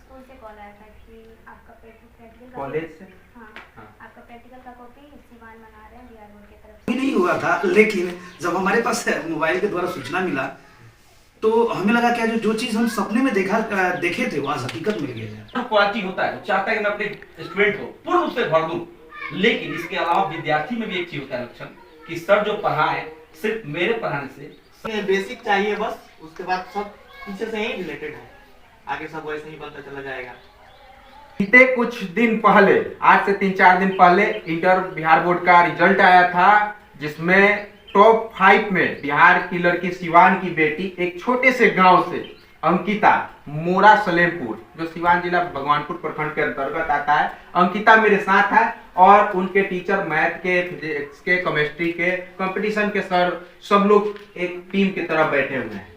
School से call आया था कि आपका प्रैक्टिकल कॉलेज से। हाँ, हाँ। आपका प्रैक्टिकल का कॉपी सिवान बना रहे हैं बिहार बोर्ड की तरफ से। नहीं हुआ था, लेकिन जब हमारे पास मोबाइल के द्वारा सूचना मिला तो हमें लगा क्या जो चीज हम सपने में देखे थे वो आज हकीकत मिल गई है। क्वालिटी होता है, चाहता है कि मैं अपने स्टूडेंट को पूर्ण रूप से भर दूं, लेकिन इसके अलावा विद्यार्थी में भी एक चीज होता है लक्षण कि सर जो पढ़ाए सिर्फ मेरे पढ़ाने से बेसिक चाहिए बस, उसके बाद सब पीछे से ही रिलेटेड है, आगे सब वैसे ही बनता चला जाएगा। बीते कुछ दिन पहले, आज से 3-4 दिन पहले इंटर बिहार बोर्ड का रिजल्ट आया था, जिसमें टॉप 5 में बिहार की लड़की सिवान की बेटी एक छोटे से गांव से अंकिता मोरा सलेमपुर, जो सिवान जिला भगवानपुर प्रखंड के अंतर्गत आता है, अंकिता मेरे साथ है और उनके टीचर मैथ के, फिजिक्स के, केमिस्ट्री के, कंपटीशन के सर, सब लोग एक टीम की तरह बैठे हुए हैं।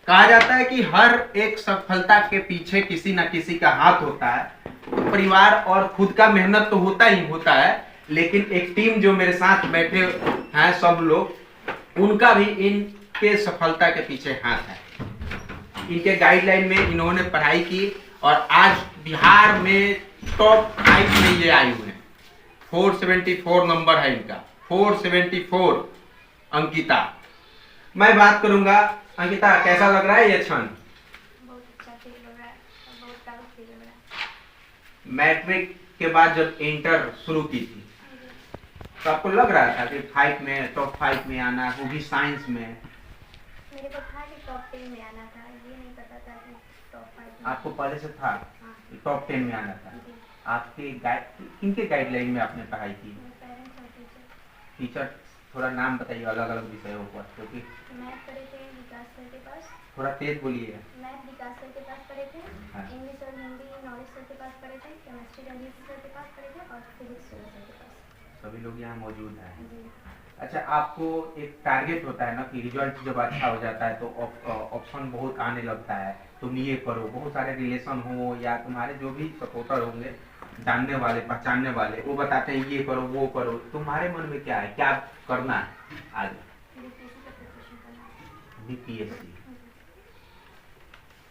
कहा जाता है कि हर एक सफलता के पीछे किसी न किसी का हाथ होता है, तो परिवार और खुद का मेहनत तो होता ही होता है, लेकिन एक टीम जो मेरे साथ बैठे हैं सब लोग, उनका भी इनके सफलता के पीछे हाथ है। इनके गाइडलाइन में इन्होंने पढ़ाई की और आज बिहार में टॉप 5 में ये आए हुए हैं। 474 नंबर है इनका, 474 अंकिता। मैं बात करूंगा, अंकिता कैसा लग रहा है ये क्षण? बहुत अच्छा फील हो रहा है, बहुत प्राउड फील हो रहा है। मैट्रिक के बाद जब इंटर शुरू की थी तो आपको लग रहा था कि 5 में, टॉप 5 में आना, वो भी साइंस में? मेरे को था कि टॉप 10 में आना था, ये नहीं पता था कि टॉप 5 में। आपको पहले से था हाँ। कि टॉप 10 में आना था? जी। आपके किनके गाइडलाइन में आपने पढ़ाई की? मेरे पेरेंट्स और टीचर। टीचर थोड़ा नाम बताइए अलग अलग विषयों पर, क्योंकि मैथ पढ़े थे विकास सर के पास, थोड़ा तेज बोलिए। मैथ विकास सर के पास पढ़े थे, हाँ। इंग्लिश और हिंदी नॉलेज सर के पास पढ़े थे, केमिस्ट्री रंजीत सर के पास पढ़े थे और फिजिक्स सर के पास। सभी लोग यहाँ मौजूद हैं। जी। अच्छा, आपको एक टारगेट होता है ना कि रिजल्ट जब अच्छा हो जाता है तो ऑप्शन बहुत आने लगता है, तुम ये करो, बहुत सारे रिलेशन हो या तुम्हारे जो भी सपोर्टर होंगे, जानने वाले पहचानने वाले, वो बताते हैं ये करो वो करो। तुम्हारे मन में क्या है, क्या करना है आगे? बीपीएससी का प्रिपरेशन करना है। बीपीएससी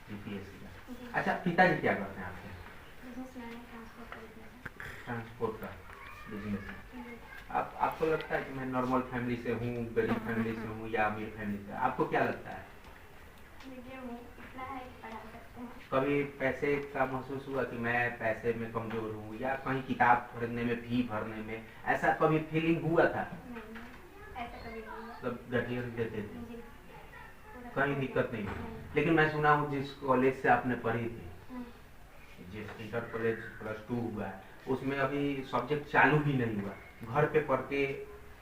जी। का। अच्छा, पिताजी क्या करते हैं आपके? बिजनेसमैन है, ट्रांसपोर्ट का बिजनेस है। ट्रांसपोर्ट का बिजनेस है। जी। आपको लगता है कि मैं नॉर्मल फैमिली से हूँ, गरीब फैमिली से हूँ या अमीर फैमिली से? आपको क्या लगता है? मुझे इतना है कि पढ़ा सकते हैं। कभी पैसे का महसूस हुआ कि मैं पैसे में कमजोर हूँ, या कहीं किताब खरीदने में, फी भरने में, ऐसा कभी फीलिंग हुआ था? नहीं, ऐसा कभी नहीं हुआ। मतलब गार्जियन देते थे, जी। कहीं दिक्कत नहीं हुई? लेकिन मैं सुना हूँ जिस कॉलेज से आपने पढ़ी थी, जिस इंटर कॉलेज +2 हुआ है, उसमें अभी सब्जेक्ट चालू भी नहीं हुआ, घर पे पढ़ के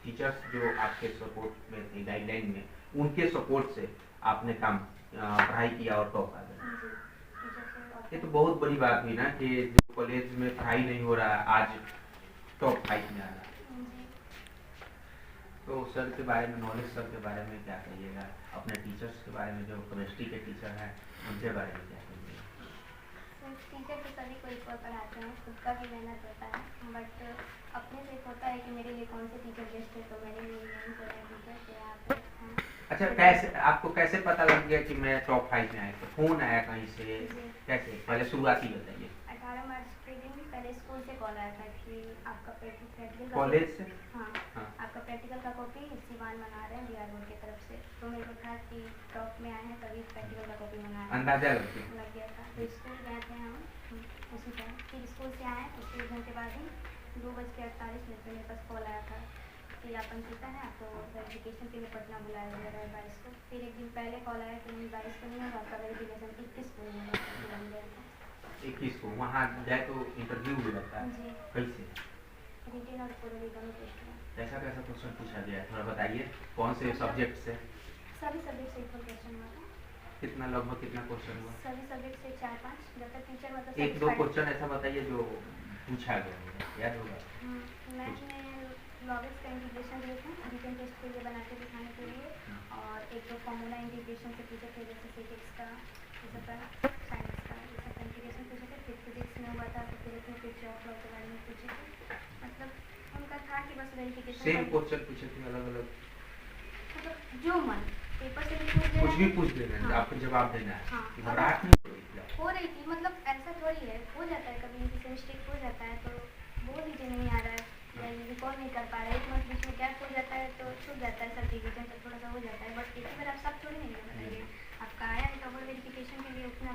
टीचर्स जो आपके सपोर्ट में थे, गाइडलाइन में, उनके सपोर्ट से आपने काम पढ़ाई किया और टॉप आ गए। ये तो बहुत बड़ी बात हुई ना कि जो कॉलेज में पढ़ाई नहीं हो रहा है आज टॉप 5 में आ रहा है। तो सर के बारे में, नॉलेज सर के बारे में क्या कहिएगा? अपने टीचर्स के बारे में, जो केमिस्ट्री के टीचर हैं, उनके बारे में क्या कहिएगा? टीचर तो सभी को इक्वल पढ़ाते हैं, खुद का भी मेहनत होता है, बट अपने से एक होता है कि मेरे लिए कौन से टीचर बेस्ट है, तो मेरे लिए यही सारे टीचर के यहाँ पे हैं। अच्छा, कैसे आपको कैसे पता लग गया कि मैं टॉप 5 में आया? तो फोन आया कहीं से, कैसे? पहले शुरुआती बताइए। 18 मार्च के दिन पहले स्कूल से कॉल आया था कि आपका प्रैक्टिकल कॉलेज से? हाँ, हाँ। आपका प्रैक्टिकल का कॉपी सिवान बना रहे हैं बिहार बोर्ड की तरफ से, तो मेरे को था कि टॉप में आए हैं तभी प्रैक्टिकल का कॉपी बना है। अंदाजा लग गया था, तो स्कूल गए थे हम उसी टाइम, फिर स्कूल से आए, उसके 1 घंटे बाद ही 2:48 पे मेरे पास कॉल आया था कि आप अंकिता है, आपको वेरिफिकेशन के लिए पटना बुलाया गया है 22 को। फिर एक दिन पहले कॉल आया कि नहीं 22 को नहीं होगा, आपका वेरिफिकेशन 21 को होगा, बन गया था। 21 को वहाँ जाए तो इंटरव्यू भी लगता है? जी। कैसे? रिटेन और पूरे दोनों टेस्ट में। कैसा कैसा क्वेश्चन पूछा गया है, थोड़ा बताइए? कौन से सब्जेक्ट से? सभी सब्जेक्ट से इक्वल क्वेश्चन हुआ था। कितना, लगभग कितना क्वेश्चन हुआ? सभी सब्जेक्ट से 4-5, जब तक टीचर मतलब 1-2 क्वेश्चन ऐसा बताइए जो पूछा गया है, याद होगा? मैथ में लॉगिक्स का इंटीग्रेशन दिए थे रिटन टेस्ट के लिए बना के दिखाने के लिए, और एक तो फॉर्मूला इंटीग्रेशन से पूछे थे, जैसे फिजिक्स का, जैसे साइंस का, ये सब इंटीग्रेशन पूछे थे। फिर फिजिक्स में हुआ था तो फिजिक्स में कुछ ऑफ लॉ के बारे में पूछे थे, मतलब उनका था कि बस वेरिफिकेशन। सेम क्वेश्चन पूछे थे, अलग अलग? मतलब जो मन पेपर से भी कुछ भी पूछ देना है, आपको जवाब देना है। हाँ। घबराहट नहीं हो रही थी, मतलब ऐसा थोड़ी है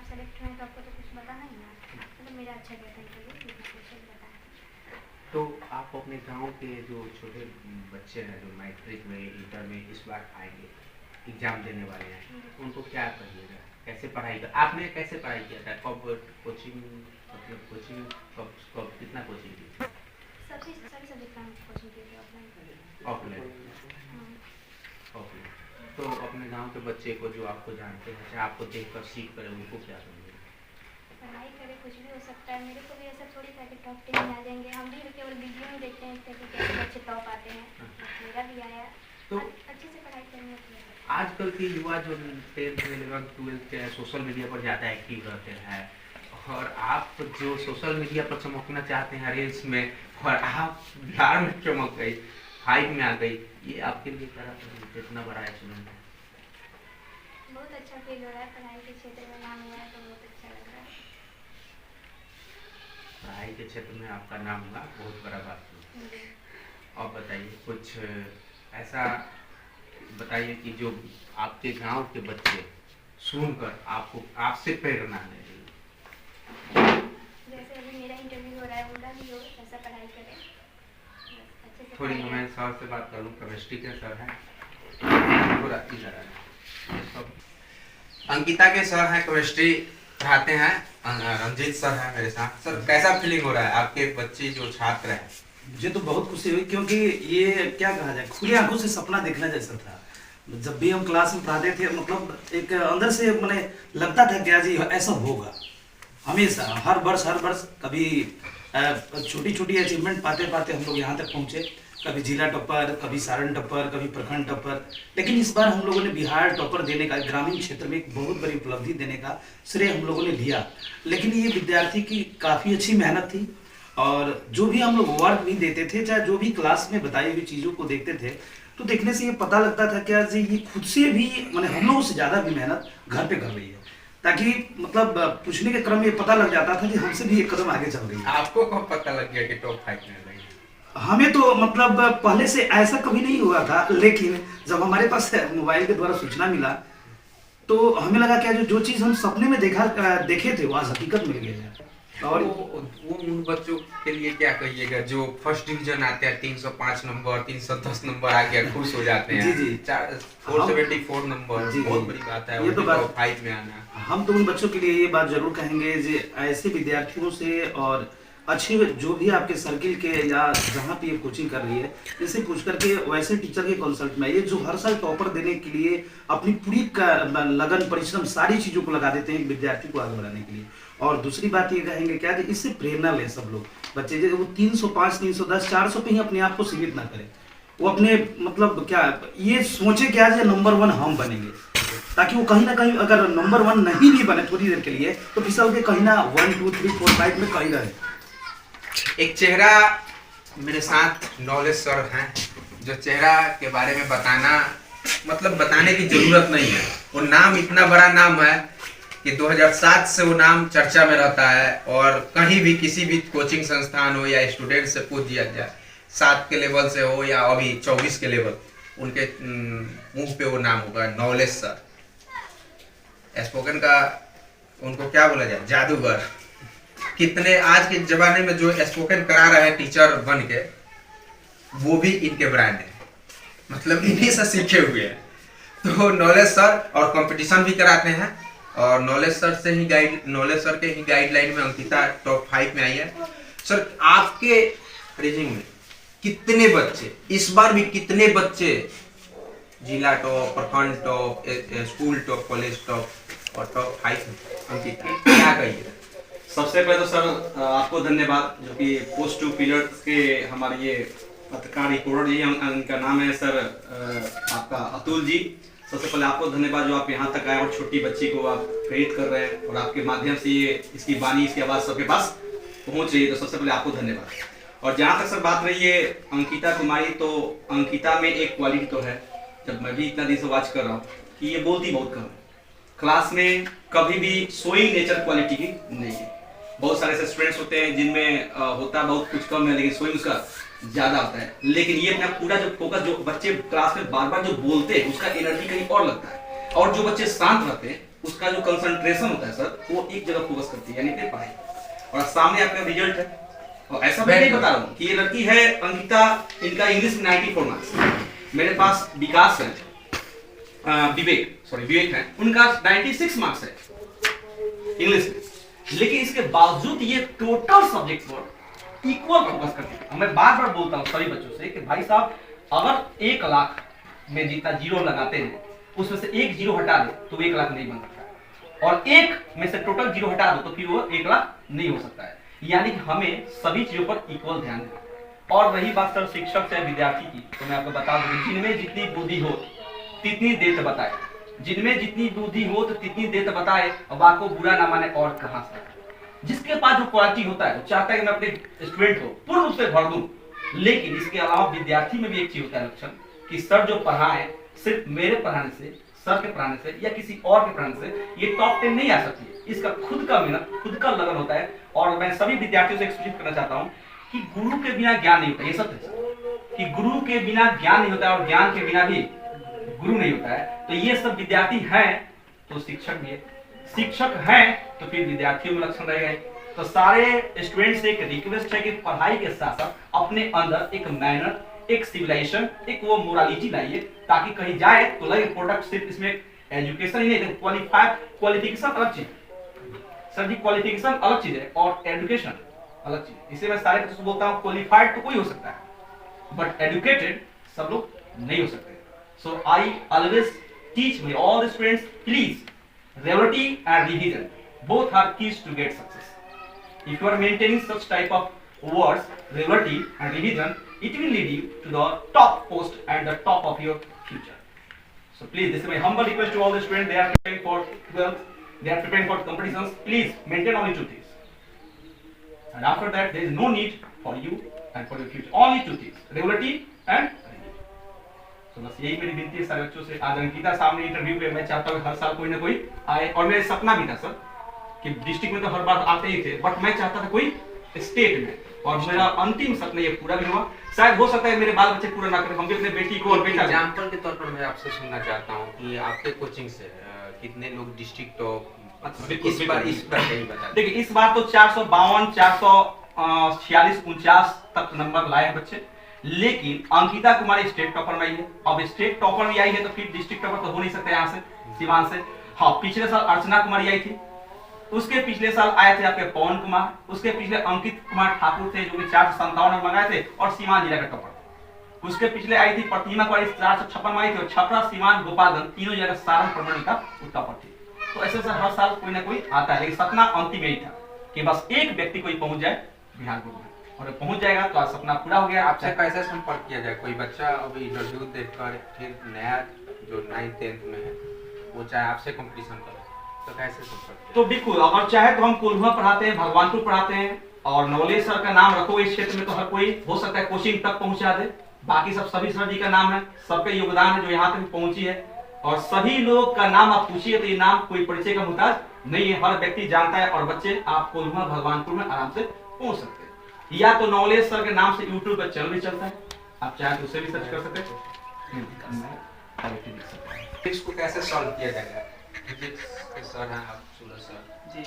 आप सेलेक्ट हुए हैं तो आपको तो कुछ बताना ही ना, मतलब मेरा अच्छा गया था इंटरव्यू, कुछ बताया। तो आप अपने गांव के जो छोटे बच्चे हैं जो मैट्रिक में इंटर में इस बार आएंगे एग्जाम देने वाले हैं, उनको क्या कहिएगा, कैसे पढ़ाई कर, आपने कैसे पढ़ाई किया था, कब कोचिंग, मतलब कोचिंग कब कितना कोचिंग की थी? सभी सब्जेक्ट का कोचिंग किए थे ऑफलाइन। ऑफलाइन। तो अपने गांव के बच्चे को जो आपको जानते हैं, चाहे आपको देखकर सीख कर, उनको क्या कहेंगे? पढ़ाई करे कुछ भी हो सकता है, मेरे को भी ऐसा थोड़ी था कि टॉप 10 में आ जाएंगे, हम भी केवल वीडियो में देखते हैं कि कैसे बच्चे टॉप आते हैं, मेरा भी आया। तो अच्छे से पढ़ाई करने की आजकल के युवा जो 10th 11th 12th के सोशल मीडिया पर ज़्यादा एक्टिव रहते हैं, और आप जो सोशल मीडिया पर चमकना चाहते हैं रील्स में, और आप बिहार में चमक गई, 5 में आ गई, ये आपके लिए कितना बड़ा अचीवमेंट है? बहुत अच्छा फील हो रहा है, पढ़ाई के क्षेत्र में नाम हुआ है तो बहुत अच्छा लग रहा है। पढ़ाई के क्षेत्र में आपका नाम हुआ, बहुत बड़ा बात है। अब बताइए कुछ ऐसा बताइए कि जो आपके गांव के बच्चे सुनकर आपको आपसे प्रेरणा ले। जैसे अभी मेरा इंटरव्यू हो रहा है, उनका भी हो ऐसा पढ़ाई करें, अच्छे से थोड़ी पढ़ाई मैं सर से बात कर लूँ, केमिस्ट्री के सर हैं, पूरा इधर सब अंकिता के सर हैं, केमिस्ट्री पढ़ाते हैं, रंजीत सर हैं मेरे साथ। सर कैसा फीलिंग हो रहा है, आपके बच्चे जो छात्र हैं? मुझे तो बहुत खुशी हुई, क्योंकि ये क्या कहा जाए, खुली आंखों से सपना देखना जैसा था। जब भी हम क्लास में पढ़ाते थे, मतलब एक अंदर से मैंने लगता था कि आज ये ऐसा होगा। हमेशा हर वर्ष कभी छोटी छोटी अचीवमेंट पाते पाते हम लोग यहाँ तक पहुँचे, कभी जिला टॉपर, कभी सारण टॉपर, कभी प्रखंड टॉपर, लेकिन इस बार हम लोगों ने बिहार टॉपर देने का, ग्रामीण क्षेत्र में एक बहुत बड़ी उपलब्धि देने का श्रेय हम लोगों ने लिया। लेकिन ये विद्यार्थी की काफ़ी अच्छी मेहनत थी, और जो भी हम लोग वर्क भी देते थे, चाहे जो भी क्लास में बताई हुई चीज़ों को देखते थे, तो देखने से ये पता लगता था कि आज ये खुद से भी, मैंने हम लोगों से ज़्यादा भी मेहनत घर पे कर रही है, ताकि मतलब पूछने के क्रम में ये पता लग जाता था कि हमसे भी एक कदम आगे चल रही है। आपको कब पता लग गया कि टॉप 5 में रही? हमें तो मतलब पहले से ऐसा कभी नहीं हुआ था, लेकिन जब हमारे पास मोबाइल के द्वारा सूचना मिला तो हमें लगा कि जो चीज़ हम सपने में देखे थे वो आज हकीकत मिल गई है। और वो उन बच्चों के लिए क्या कहिएगा जो फर्स्ट डिवीजन आते हैं, 305 नंबर, 310 नंबर आ गया, खुश हो जाते हैं? जी। 474 नंबर जी, बहुत बड़ी बात है, ये तो बात 5 में आना। हम तो उन बच्चों के लिए ये बात जरूर कहेंगे कि ऐसे विद्यार्थियों से और अच्छे जो भी आपके सर्किल के या जहाँ पे ये कोचिंग कर रही है, इसे पूछ करके वैसे टीचर के कंसल्ट में, ये जो हर साल टॉपर देने के लिए अपनी पूरी लगन परिश्रम सारी चीज़ों को लगा देते हैं विद्यार्थी को आगे बढ़ाने के लिए। और दूसरी बात ये कहेंगे क्या कि इससे प्रेरणा लें सब लोग बच्चे, जैसे वो 305, 310, 400 पे ही अपने आप को सीमित ना करें, वो अपने मतलब क्या ये सोचे कि आज नंबर 1 हम बनेंगे, ताकि वो कहीं ना कहीं अगर नंबर 1 नहीं भी बने थोड़ी देर के लिए, तो फिसल के कहीं ना 1 2 3 4 5 में कहीं रहे। एक चेहरा मेरे साथ नॉलेज सर हैं, जो चेहरा के बारे में बताने की जरूरत नहीं है, वो नाम इतना बड़ा नाम है कि 2007 से वो नाम चर्चा में रहता है, और कहीं भी किसी भी कोचिंग संस्थान हो या स्टूडेंट से पूछ दिया जाए, 7 के लेवल से हो या अभी 24 के लेवल, उनके मुंह पे वो नाम होगा, नॉलेज सर। स्पोकन का उनको क्या बोला जाए, जादूगर। कितने आज के जमाने में जो स्पोकन करा रहे हैं टीचर बन के, वो भी इनके ब्रांड है, मतलब इन्हीं से सीखे हुए हैं। तो नॉलेज सर, और कंपटीशन भी कराते हैं, और नॉलेज सर के ही गाइडलाइन में अंकिता टॉप 5 में आई है। सर आपके रेजिंग में कितने बच्चे, इस बार भी कितने बच्चे जिला टॉप, प्रखंड top, school top, college top और टॉप 5 में? अंकिता क्या कहिए? सबसे पहले तो सर आपको धन्यवाद, जो कि पोस्ट 2 पिलर्स के हमारे ये पत्रकार रिपोर्टर जी, उनका नाम है सर आपका अतुल जी। सबसे पहले आपको धन्यवाद जो आप यहाँ तक आए और छोटी बच्ची को आप प्रेरित कर रहे हैं, और आपके माध्यम से ये इसकी वाणी, इसकी आवाज़ सबके पास पहुँच रही है, तो सबसे पहले आपको धन्यवाद। और जहाँ तक सर बात रही है अंकिता कुमारी, तो अंकिता में एक क्वालिटी तो है, जब मैं भी इतना दिन से वॉच कर रहा हूँ, कि ये बोलती बहुत कम है, क्लास में कभी भी सोइंग नेचर क्वालिटी की नहीं है। बहुत सारे ऐसे स्टूडेंट्स होते हैं जिनमें होता बहुत कुछ कम है, लेकिन सोइंग उसका ज्यादा होता है, लेकिन ये अपना पूरा जो फोकस, जो बच्चे क्लास में बार बार जो बोलते हैं, उसका एनर्जी कहीं और लगता है, और जो बच्चे शांत रहते हैं उसका जो कंसंट्रेशन होता है सर वो एक जगह फोकस करती है, यानी कि पढ़ाई। और सामने आपका रिजल्ट है, और ऐसा मैं नहीं बता रहा हूँ कि ये लड़की है अंकिता, इनका इंग्लिश में 94 मार्क्स, मेरे पास विकास है, विवेक है, उनका 96 मार्क्स है इंग्लिश में, लेकिन इसके बावजूद ये टोटल सब्जेक्ट पर इक्वल फोकस करते हैं। मैं बार बार बोलता हूँ सभी बच्चों से कि भाई साहब अगर 1 लाख में जितना जीरो लगाते हैं उसमें से 1 जीरो हटा दे तो 1 लाख नहीं बन सकता है, और 1 में से टोटल जीरो हटा दो तो फिर वो 1 लाख नहीं हो सकता है। यानी कि हमें सभी चीजों पर इक्वल ध्यान देना। और रही बात सर शिक्षक से विद्यार्थी की, तो मैं आपको बता दूं जिनमें जितनी बुद्धि हो तितनी देर बताए, जिनमें जितनी बुद्धि हो तो तितनी देर बताए, अब आपको बुरा ना माने और कहां से। जिसके पास जो क्वालिटी होता है वो चाहता है कि मैं अपने स्टूडेंट को पूर्ण रूप से भर दूं, लेकिन इसके अलावा विद्यार्थी में भी एक चीज होता है लक्षण कि सर जो पढ़ाए सिर्फ मेरे पढ़ाने से, सर के पढ़ाने से या किसी और के पढ़ाने से ये टॉप 10 नहीं आ सकती है। इसका खुद का मेहनत, खुद का लगन होता है। और मैं सभी विद्यार्थियों से एक्सप्लेन करना चाहता हूं कि गुरु के बिना ज्ञान नहीं होता। ये सत्य है कि गुरु के बिना ज्ञान नहीं होता और ज्ञान के बिना भी गुरु नहीं होता है। तो ये सब विद्यार्थी हैं तो शिक्षक भी है, शिक्षक हैं तो फिर विद्यार्थियों में लक्षण रहेगा। तो सारे स्टूडेंट्स से एक रिक्वेस्ट है कि पढ़ाई के साथ साथ अपने अंदर एक मैनर, एक सिविलाइजेशन, एक वो मोरालिटी लाइए, ताकि कहीं जाए तो लगे प्रोडक्ट सिर्फ इसमें एजुकेशन ही नहीं, क्वालिफिकेशन अलग चीज सर जी, क्वालिफिकेशन अलग चीज है और एजुकेशन अलग चीज। इसे मैं सारे बच्चों से बोलता हूँ क्वालिफाइड तो कोई हो सकता है बट एजुकेटेड सब लोग नहीं हो सकते। So I always teach me all students, please regularity and revision both are keys to get success. If you are maintaining such type of words, regularity and revision, it will lead you to the top post and the top of your future. So please, this is my humble request to all the students. They are preparing for 12th, they are preparing for competitions. Please maintain only 2 things, and after that there is no need for you and for your future. Only 2 things: regularity and revision. So बस यही मेरी विनती है सारे बच्चों से। आज अंकिता सामने इंटरव्यू पे मैं चाहता हूँ हर साल कोई ना कोई आए, और मेरा सपना भी था सर कि डिस्ट्रिक्ट में तो हर बार आते ही थे, बट मैं चाहता था कोई स्टेट में, और मेरा अंतिम सपना ये पूरा भी हुआ। शायद हो सकता है मेरे बाल बच्चे पूरा ना करें, हम भी अपने बेटी को और बेटा। एग्जांपल के तौर पर मैं आपसे सुनना चाहता हूं कि आपके कोचिंग से कितने लोग डिस्ट्रिक्ट टॉप इस बार नहीं बता। देखिए इस बार तो 452, 446, 49 तक नंबर लाए बच्चे, लेकिन अंकिता कुमारी स्टेट टॉपर में आई है। अब स्टेट टॉपर भी आई है तो फिर डिस्ट्रिक्ट टॉपर तो हो नहीं सकता यहाँ से सिवान से। हाँ, पिछले साल अर्चना कुमारी आई थी, उसके पिछले साल आए थे आपके पवन कुमार, उसके पिछले अंकित कुमार ठाकुर थे जो कि 457 नंबर मंगाए थे और सीवान जिला का टॉपर थे। उसके पिछले आई थी प्रतिमा कुमारी 456 में आई थी और छपरा, सीवान, गोपालगंज तीनों जगह सारण प्रमंडल का टॉपर थी। तो ऐसे सर हर साल कोई ना कोई आता है, लेकिन सपना अंतिम यही था कि बस एक व्यक्ति कोई पहुंच जाए बिहार बोर्ड में, और पहुंच जाएगा तो आज सपना पूरा हो गया। आपसे कैसे संपर्क किया जाए? कोई बच्चा अभी इंटरव्यू देखकर फिर नया जो 9th 10th में है वो चाहे आपसे कंपटीशन करे तो कैसे संपर्क? तो बिल्कुल, अगर चाहे तो हम कोल्हुआ पढ़ाते हैं, भगवानपुर पढ़ाते हैं, और नवलेश सर का नाम रखो इस क्षेत्र में तो हर कोई हो सकता है कोचिंग तक पहुंचा दे। बाकी सब सभी सर जी का नाम है, सबका योगदान है जो यहाँ तक पहुंची है, और सभी लोग का नाम आप पूछिए तो ये नाम कोई परिचय का मुहताज नहीं है, हर व्यक्ति जानता है। और बच्चे आप कोल्हुआ भगवानपुर में आराम से पहुंच सकते हैं, या तो नवलेश सर के नाम से यूट्यूब पर चैनल भी चलता है, आप चाहे तो उसे भी सर्च कर सकते हैं। फिजिक्स को कैसे सॉल्व किया जाएगा? फिजिक्स के सर हैं आप, सूरज सर जी।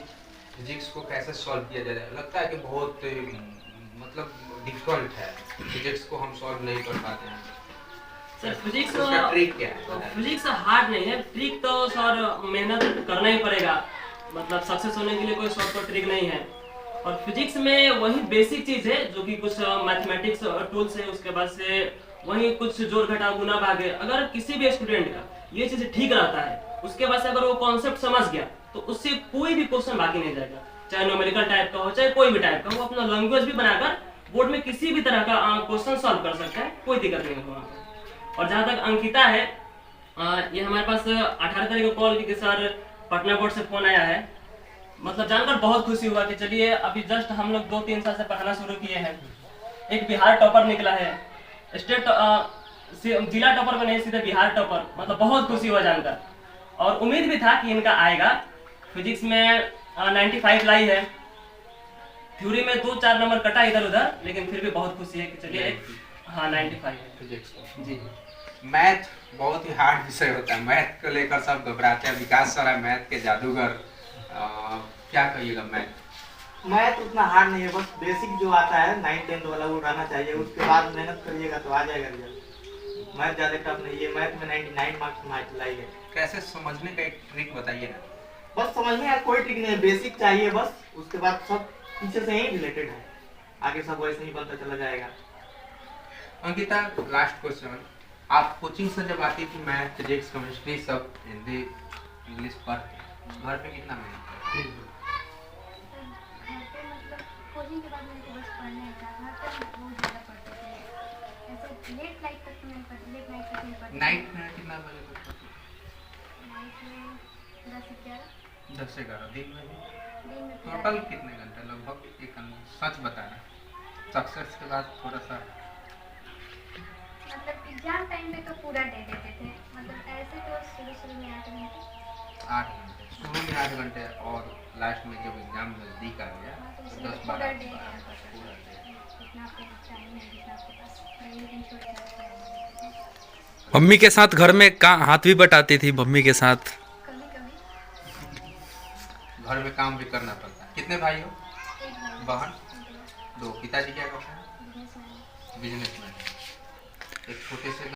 फिजिक्स को कैसे सॉल्व किया जाएगा? लगता है कि बहुत मतलब डिफिकल्ट है, फिजिक्स को हम सॉल्व नहीं कर पाते हैं। सर फिजिक्स उसका ट्रिक क्या है? फिजिक्स हार्ड नहीं है, ट्रिक तो सर मेहनत करना ही पड़ेगा, मतलब सक्सेस होने के लिए कोई शॉर्टकट ट्रिक नहीं है। और फिजिक्स में वही बेसिक चीज है जो कि कुछ मैथमेटिक्स टूल्स है, उसके बाद से वही कुछ जोड़ घटाव गुना भाग है। अगर किसी भी स्टूडेंट का ये चीज ठीक रहता है, उसके बाद से अगर वो कॉन्सेप्ट समझ गया तो उससे कोई भी क्वेश्चन बाकी नहीं जाएगा, चाहे न्यूमेरिकल टाइप का हो चाहे कोई भी टाइप का हो, अपना लैंग्वेज भी बनाकर बोर्ड में किसी भी तरह का क्वेश्चन सॉल्व कर सकता है, कोई दिक्कत नहीं होगा। और जहाँ तक अंकिता है, ये हमारे पास 18 तारीख को कॉल की कि सर पटना बोर्ड से फोन आया है, मतलब जानकर बहुत खुशी हुआ कि चलिए अभी जस्ट हम लोग 2-3 साल से पढ़ाना शुरू किए हैं, एक बिहार टॉपर निकला है, स्टेट जिला टॉपर में नहीं सीधे बिहार टॉपर, मतलब बहुत खुशी हुआ जानकर। और उम्मीद भी था कि इनका आएगा। फिजिक्स में 95 लाई है, थ्योरी में 2-4 नंबर कटा इधर उधर, लेकिन फिर भी बहुत खुशी है कि चलिए हाँ 95 है फिजिक्स जी। मैथ बहुत ही हार्ड विषय होता है। मैथ को लेकर सब घबराते हैं। विकास सर है मैथ के जादूगर। क्या कहिएगा मैथ? मैथ उतना हार्ड नहीं है, बस बेसिक जो आता है 9-10 वाला वो रहना चाहिए, उसके बाद मेहनत करिएगा तो आ जाएगा रिजल्ट। मैथ ज़्यादा टफ नहीं है, मैथ में 99 मार्क्स मार्क्स लाई है। कैसे समझने का एक ट्रिक बताइए ना। बस समझने का कोई ट्रिक नहीं है, बेसिक चाहिए बस, उसके बाद सब पीछे से ही रिलेटेड है, आगे सब वैसे ही बनता चला जाएगा। अंकिता, लास्ट क्वेश्चन, आप कोचिंग से जब आती थी मैथ फिजिक्स केमिस्ट्री सब हिंदी इंग्लिश पर, घर पे कितना मेहनत करती थी? घर पे मतलब कोचिंग के बाद मेरे को बस पढ़ने का घर पे बहुत ज़्यादा पढ़ते थे। ऐसे लेट नाइट तक तो नहीं पढ़ती, लेट नाइट तक नहीं पढ़ती। नाइट में कितना बजे तक पढ़ती थी? नाइट में 10-11। 10 से 11 दिन में भी? दिन में टोटल कितने घंटे लगभग? एक सच बताना, सक्सेस के बाद थोड़ा सा। मतलब एग्जाम टाइम पे तो पूरा दे देते थे, मतलब ऐसे तो शुरू में 8 घंटे। 8 घंटे शुरू में 8 घंटे, और लास्ट में जब एग्जाम नजदीक आ गया हाँ, तो तो उसमें 10-12 पूरा डे पूरा डे। इतना आपको टाइम नहीं जितना आपके पास लेकिन छोटे कभी मम्मी के साथ घर में का हाथ भी बटाती थी मम्मी के साथ। कभी घर में काम भी करना पड़ता है। कितने भाई हो? एक भाई बहन? एक 2। पिताजी क्या करते हैं? बिजनेसमैन। बिजनेसमैन। एक छोटे से